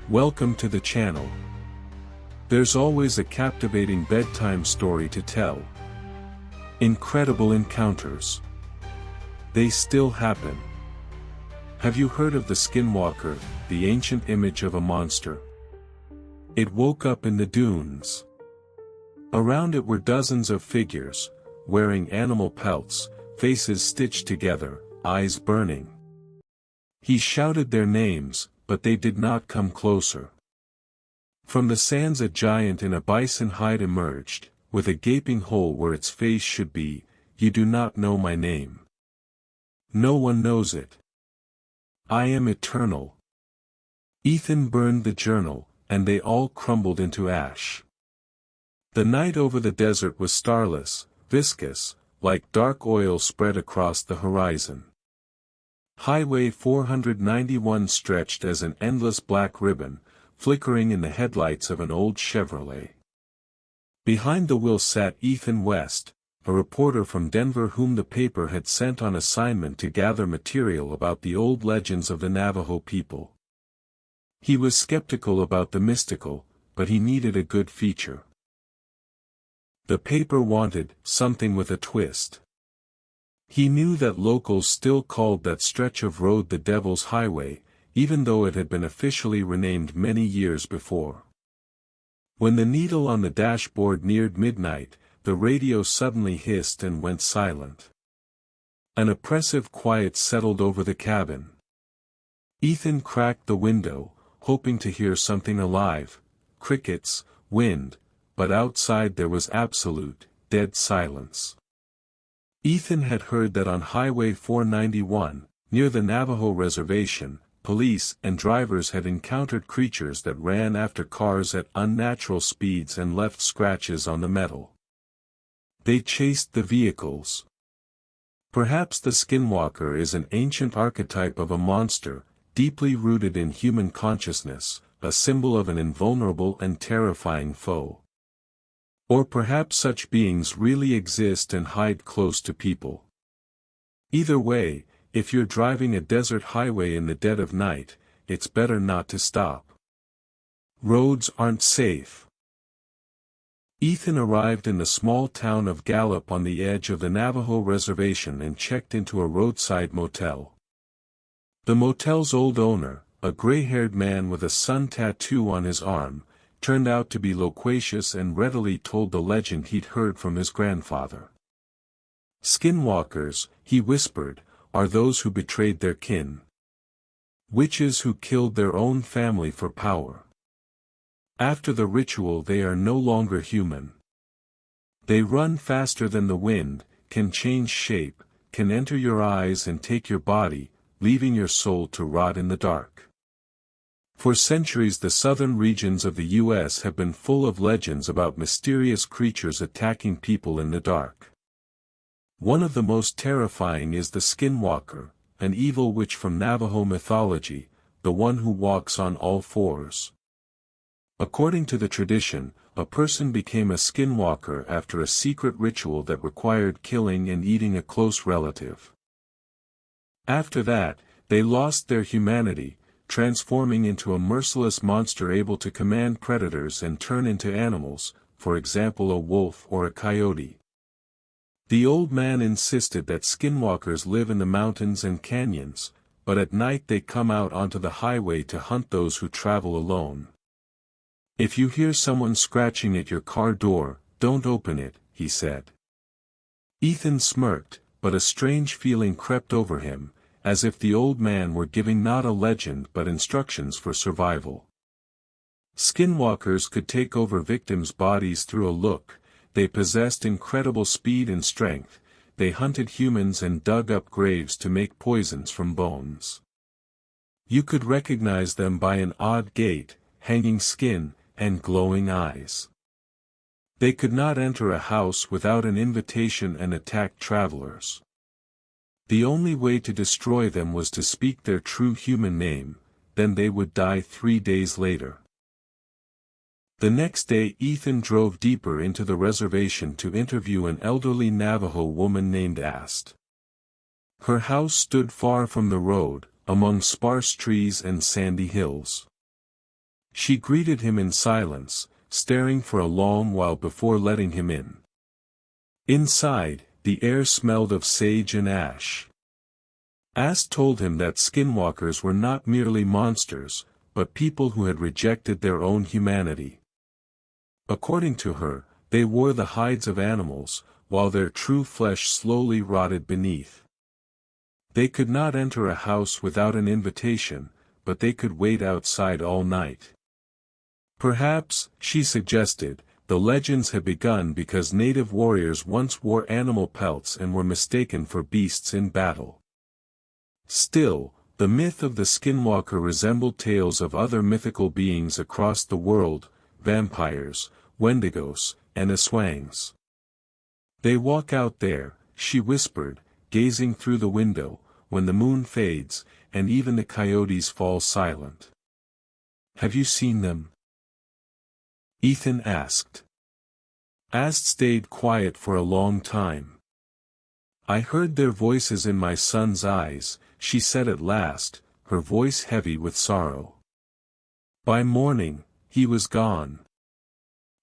Welcome to the channel. There's always a captivating bedtime story to tell. Incredible encounters. They still happen. Have you heard of the Skinwalker, the ancient image of a monster? It woke up in the dunes. Around it were dozens of figures, wearing animal pelts, faces stitched together, eyes burning. He shouted their names, but they did not come closer. From the sands a giant in a bison hide emerged, with a gaping hole where its face should be. "You do not know my name. No one knows it. I am eternal." Ethan burned the journal, and they all crumbled into ash. The night over the desert was starless, viscous, like dark oil spread across the horizon. Highway 491 stretched as an endless black ribbon, flickering in the headlights of an old Chevrolet. Behind the wheel sat Ethan West, a reporter from Denver whom the paper had sent on assignment to gather material about the old legends of the Navajo people. He was skeptical about the mystical, but he needed a good feature. The paper wanted something with a twist. He knew that locals still called that stretch of road the Devil's Highway, even though it had been officially renamed many years before. When the needle on the dashboard neared midnight, the radio suddenly hissed and went silent. An oppressive quiet settled over the cabin. Ethan cracked the window, hoping to hear something alive, crickets, wind, but outside there was absolute, dead silence. Ethan had heard that on Highway 491, near the Navajo reservation, police and drivers had encountered creatures that ran after cars at unnatural speeds and left scratches on the metal. They chased the vehicles. Perhaps the Skinwalker is an ancient archetype of a monster, deeply rooted in human consciousness, a symbol of an invulnerable and terrifying foe. Or perhaps such beings really exist and hide close to people. Either way, if you're driving a desert highway in the dead of night, it's better not to stop. Roads aren't safe. Ethan arrived in the small town of Gallup on the edge of the Navajo reservation and checked into a roadside motel. The motel's old owner, a gray-haired man with a sun tattoo on his arm, turned out to be loquacious and readily told the legend he'd heard from his grandfather. Skinwalkers, he whispered, are those who betrayed their kin. Witches who killed their own family for power. After the ritual they are no longer human. They run faster than the wind, can change shape, can enter your eyes and take your body, leaving your soul to rot in the dark. For centuries the southern regions of the U.S. have been full of legends about mysterious creatures attacking people in the dark. One of the most terrifying is the Skinwalker, an evil witch from Navajo mythology, the one who walks on all fours. According to the tradition, a person became a skinwalker after a secret ritual that required killing and eating a close relative. After that, they lost their humanity, transforming into a merciless monster able to command predators and turn into animals, for example a wolf or a coyote. The old man insisted that skinwalkers live in the mountains and canyons, but at night they come out onto the highway to hunt those who travel alone. "If you hear someone scratching at your car door, don't open it," he said. Ethan smirked, but a strange feeling crept over him, as if the old man were giving not a legend but instructions for survival. Skinwalkers could take over victims' bodies through a look, they possessed incredible speed and strength, they hunted humans and dug up graves to make poisons from bones. You could recognize them by an odd gait, hanging skin, and glowing eyes. They could not enter a house without an invitation and attack travelers. The only way to destroy them was to speak their true human name, then they would die 3 days later. The next day Ethan drove deeper into the reservation to interview an elderly Navajo woman named Ast. Her house stood far from the road, among sparse trees and sandy hills. She greeted him in silence, staring for a long while before letting him in. Inside, the air smelled of sage and ash. Ast told him that skinwalkers were not merely monsters, but people who had rejected their own humanity. According to her, they wore the hides of animals, while their true flesh slowly rotted beneath. They could not enter a house without an invitation, but they could wait outside all night. Perhaps, she suggested, the legends had begun because native warriors once wore animal pelts and were mistaken for beasts in battle. Still, the myth of the skinwalker resembled tales of other mythical beings across the world: vampires, wendigos, and aswangs. They walk out there, she whispered, gazing through the window, when the moon fades, and even the coyotes fall silent. Have you seen them? Ethan asked. Ast stayed quiet for a long time. I heard their voices in my son's eyes, she said at last, her voice heavy with sorrow. By morning, he was gone.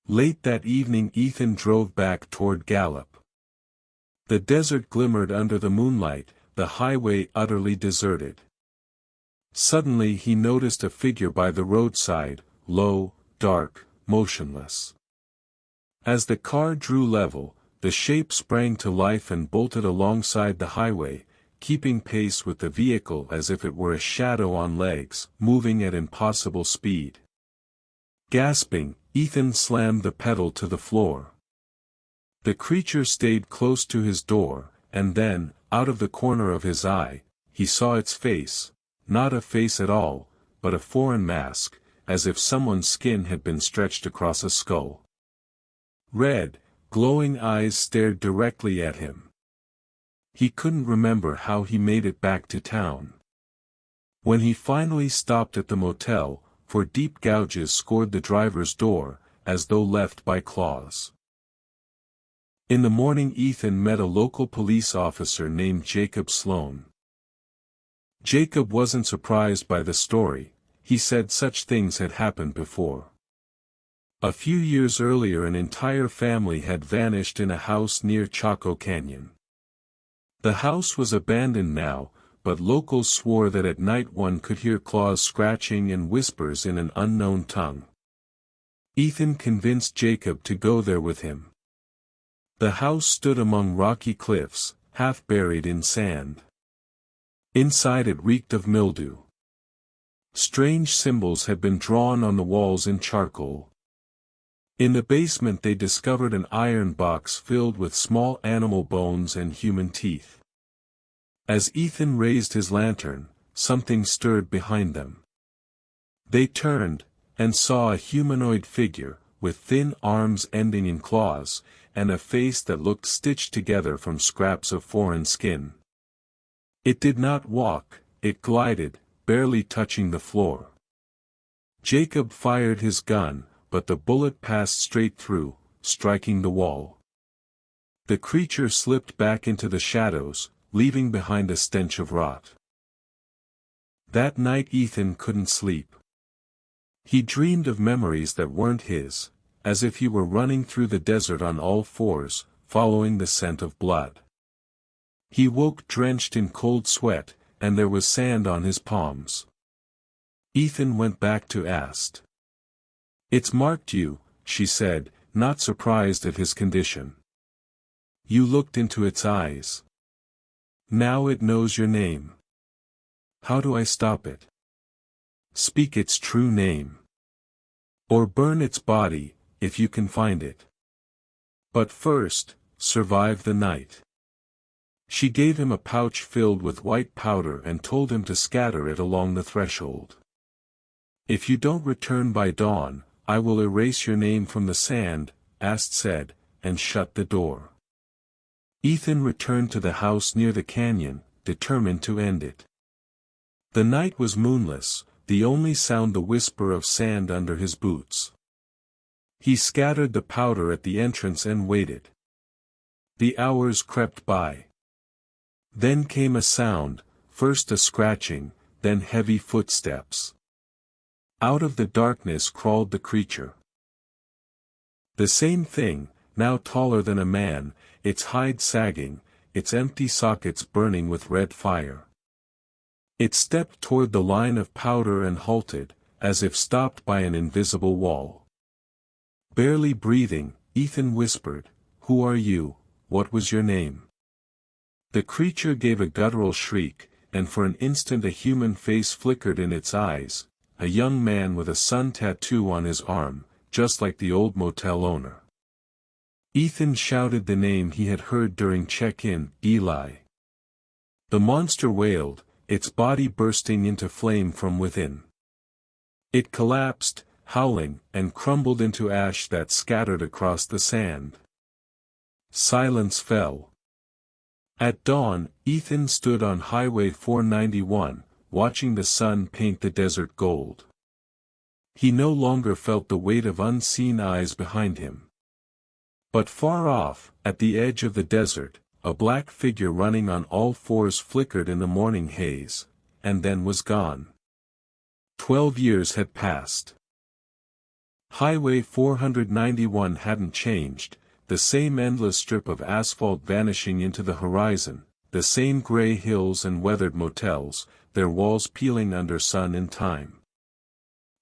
Late that evening Ethan drove back toward Gallup. The desert glimmered under the moonlight, the highway utterly deserted. Suddenly he noticed a figure by the roadside, low, dark, motionless. As the car drew level, the shape sprang to life and bolted alongside the highway, keeping pace with the vehicle as if it were a shadow on legs, moving at impossible speed. Gasping, Ethan slammed the pedal to the floor. The creature stayed close to his door, and then, out of the corner of his eye, he saw its face, not a face at all, but a foreign mask, as if someone's skin had been stretched across a skull. Red, glowing eyes stared directly at him. He couldn't remember how he made it back to town. When he finally stopped at the motel, for deep gouges scored the driver's door, as though left by claws. In the morning Ethan met a local police officer named Jacob Sloan. Jacob wasn't surprised by the story, he said such things had happened before. A few years earlier an entire family had vanished in a house near Chaco Canyon. The house was abandoned now, but locals swore that at night one could hear claws scratching and whispers in an unknown tongue. Ethan convinced Jacob to go there with him. The house stood among rocky cliffs, half buried in sand. Inside it reeked of mildew. Strange symbols had been drawn on the walls in charcoal. In the basement they discovered an iron box filled with small animal bones and human teeth. As Ethan raised his lantern, something stirred behind them. They turned, and saw a humanoid figure, with thin arms ending in claws, and a face that looked stitched together from scraps of foreign skin. It did not walk, it glided, barely touching the floor. Jacob fired his gun, but the bullet passed straight through, striking the wall. The creature slipped back into the shadows, leaving behind a stench of rot. That night Ethan couldn't sleep. He dreamed of memories that weren't his, as if he were running through the desert on all fours, following the scent of blood. He woke drenched in cold sweat, and there was sand on his palms. Ethan went back to Ast. "It's marked you," she said, not surprised at his condition. "You looked into its eyes. Now it knows your name. How do I stop it? Speak its true name. Or burn its body, if you can find it. But first, survive the night." She gave him a pouch filled with white powder and told him to scatter it along the threshold. "If you don't return by dawn, I will erase your name from the sand," Ast said, and shut the door. Ethan returned to the house near the canyon, determined to end it. The night was moonless, the only sound the whisper of sand under his boots. He scattered the powder at the entrance and waited. The hours crept by. Then came a sound, first a scratching, then heavy footsteps. Out of the darkness crawled the creature. The same thing, now taller than a man, its hide sagging, its empty sockets burning with red fire. It stepped toward the line of powder and halted, as if stopped by an invisible wall. Barely breathing, Ethan whispered, "Who are you? What was your name?" The creature gave a guttural shriek, and for an instant a human face flickered in its eyes, a young man with a sun tattoo on his arm, just like the old motel owner. Ethan shouted the name he had heard during check-in, Eli. The monster wailed, its body bursting into flame from within. It collapsed, howling, and crumbled into ash that scattered across the sand. Silence fell. At dawn, Ethan stood on Highway 491, watching the sun paint the desert gold. He no longer felt the weight of unseen eyes behind him. But far off, at the edge of the desert, a black figure running on all fours flickered in the morning haze, and then was gone. 12 years had passed. Highway 491 hadn't changed, the same endless strip of asphalt vanishing into the horizon, the same gray hills and weathered motels, their walls peeling under sun and time.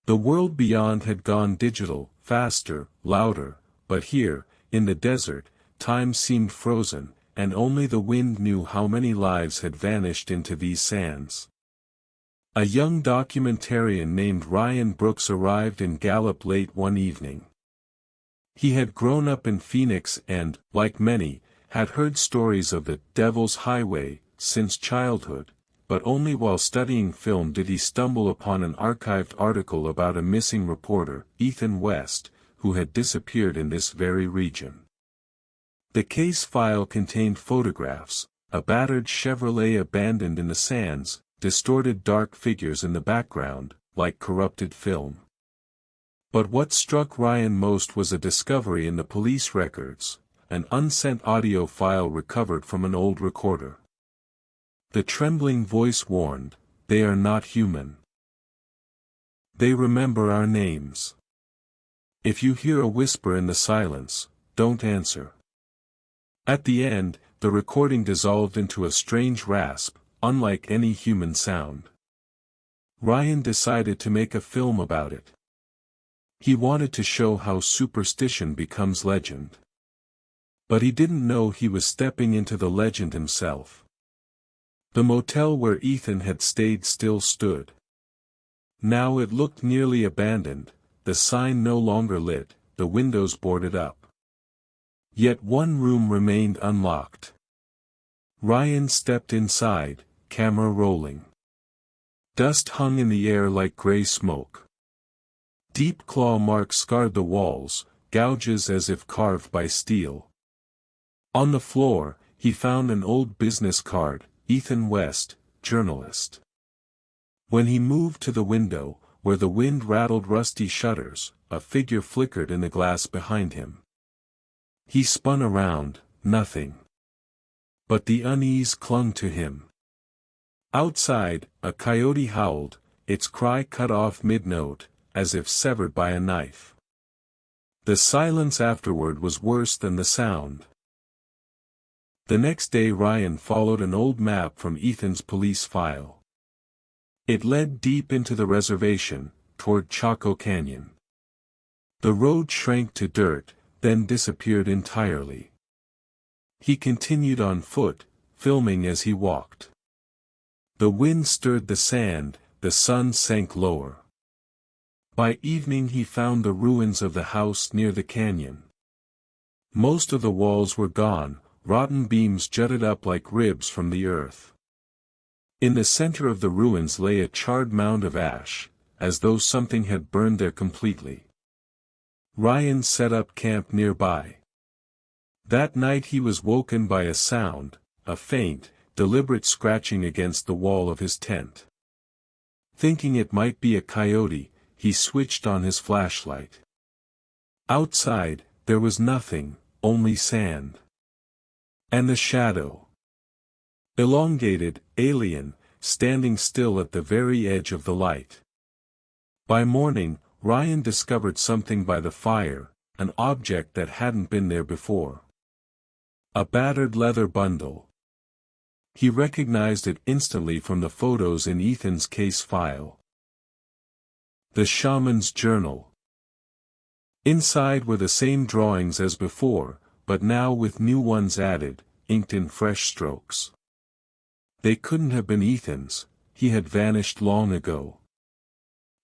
The world beyond had gone digital, faster, louder, but here, in the desert, time seemed frozen, and only the wind knew how many lives had vanished into these sands. A young documentarian named Ryan Brooks arrived in Gallup late one evening. He had grown up in Phoenix and, like many, had heard stories of the Devil's Highway since childhood, but only while studying film did he stumble upon an archived article about a missing reporter, Ethan West, who had disappeared in this very region. The case file contained photographs, a battered Chevrolet abandoned in the sands, distorted dark figures in the background, like corrupted film. But what struck Ryan most was a discovery in the police records, an unsent audio file recovered from an old recorder. The trembling voice warned, "They are not human. They remember our names. If you hear a whisper in the silence, don't answer." At the end, the recording dissolved into a strange rasp, unlike any human sound. Ryan decided to make a film about it. He wanted to show how superstition becomes legend. But he didn't know he was stepping into the legend himself. The motel where Ethan had stayed still stood. Now it looked nearly abandoned, the sign no longer lit, the windows boarded up. Yet one room remained unlocked. Ryan stepped inside, camera rolling. Dust hung in the air like gray smoke. Deep claw marks scarred the walls, gouges as if carved by steel. On the floor, he found an old business card, Ethan West, journalist. When he moved to the window, where the wind rattled rusty shutters, a figure flickered in the glass behind him. He spun around, nothing. But the unease clung to him. Outside, a coyote howled, its cry cut off mid-note, as if severed by a knife. The silence afterward was worse than the sound. The next day Ryan followed an old map from Ethan's police file. It led deep into the reservation, toward Chaco Canyon. The road shrank to dirt, then disappeared entirely. He continued on foot, filming as he walked. The wind stirred the sand, the sun sank lower. By evening he found the ruins of the house near the canyon. Most of the walls were gone, rotten beams jutted up like ribs from the earth. In the center of the ruins lay a charred mound of ash, as though something had burned there completely. Ryan set up camp nearby. That night he was woken by a sound, a faint, deliberate scratching against the wall of his tent. Thinking it might be a coyote, he switched on his flashlight. Outside, there was nothing, only sand. And the shadow. Elongated, alien, standing still at the very edge of the light. By morning, Ryan discovered something by the fire, an object that hadn't been there before. A battered leather bundle. He recognized it instantly from the photos in Ethan's case file. The shaman's journal. Inside were the same drawings as before, but now with new ones added, inked in fresh strokes. They couldn't have been Ethan's, he had vanished long ago.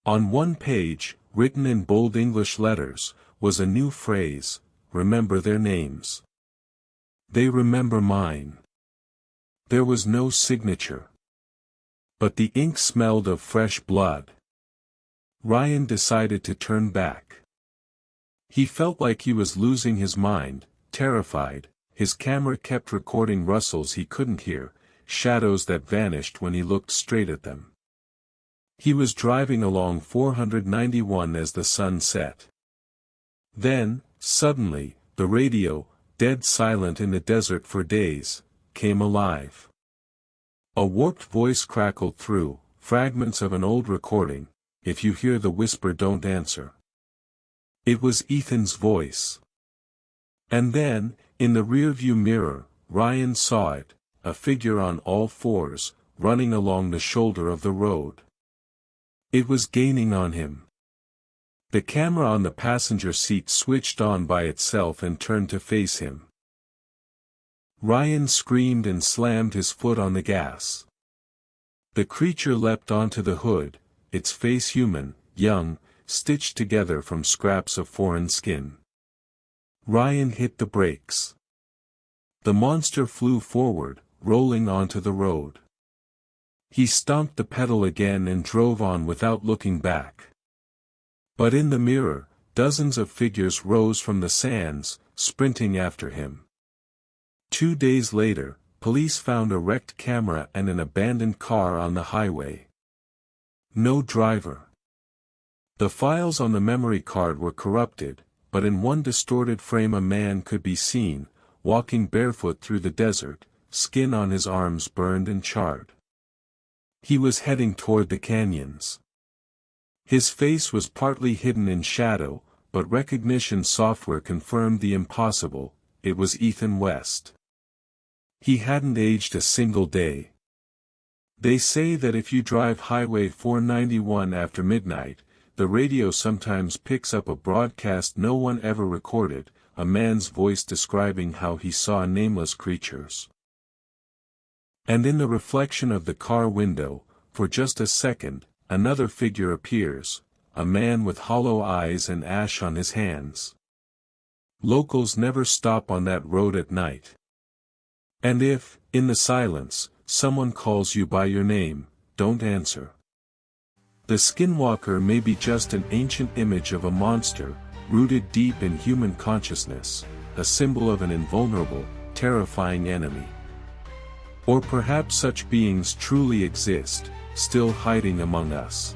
On one page, written in bold English letters, was a new phrase, "Remember their names. They remember mine." There was no signature. But the ink smelled of fresh blood. Ryan decided to turn back. He felt like he was losing his mind, terrified. His camera kept recording rustles he couldn't hear, shadows that vanished when he looked straight at them. He was driving along 491 as the sun set. Then, suddenly, the radio, dead silent in the desert for days, came alive. A warped voice crackled through, fragments of an old recording, "If you hear the whisper, don't answer." It was Ethan's voice. And then, in the rearview mirror, Ryan saw it, a figure on all fours, running along the shoulder of the road. It was gaining on him. The camera on the passenger seat switched on by itself and turned to face him. Ryan screamed and slammed his foot on the gas. The creature leapt onto the hood, its face human, young, stitched together from scraps of foreign skin. Ryan hit the brakes. The monster flew forward, rolling onto the road. He stomped the pedal again and drove on without looking back. But in the mirror, dozens of figures rose from the sands, sprinting after him. 2 days later, police found a wrecked camera and an abandoned car on the highway. No driver. The files on the memory card were corrupted, but in one distorted frame a man could be seen, walking barefoot through the desert, skin on his arms burned and charred. He was heading toward the canyons. His face was partly hidden in shadow, but recognition software confirmed the impossible, it was Ethan West. He hadn't aged a single day. They say that if you drive Highway 491 after midnight, the radio sometimes picks up a broadcast no one ever recorded, a man's voice describing how he saw nameless creatures. And in the reflection of the car window, for just a second, another figure appears, a man with hollow eyes and ash on his hands. Locals never stop on that road at night. And if, in the silence, someone calls you by your name, don't answer. The Skinwalker may be just an ancient image of a monster, rooted deep in human consciousness, a symbol of an invulnerable, terrifying enemy. Or perhaps such beings truly exist, still hiding among us.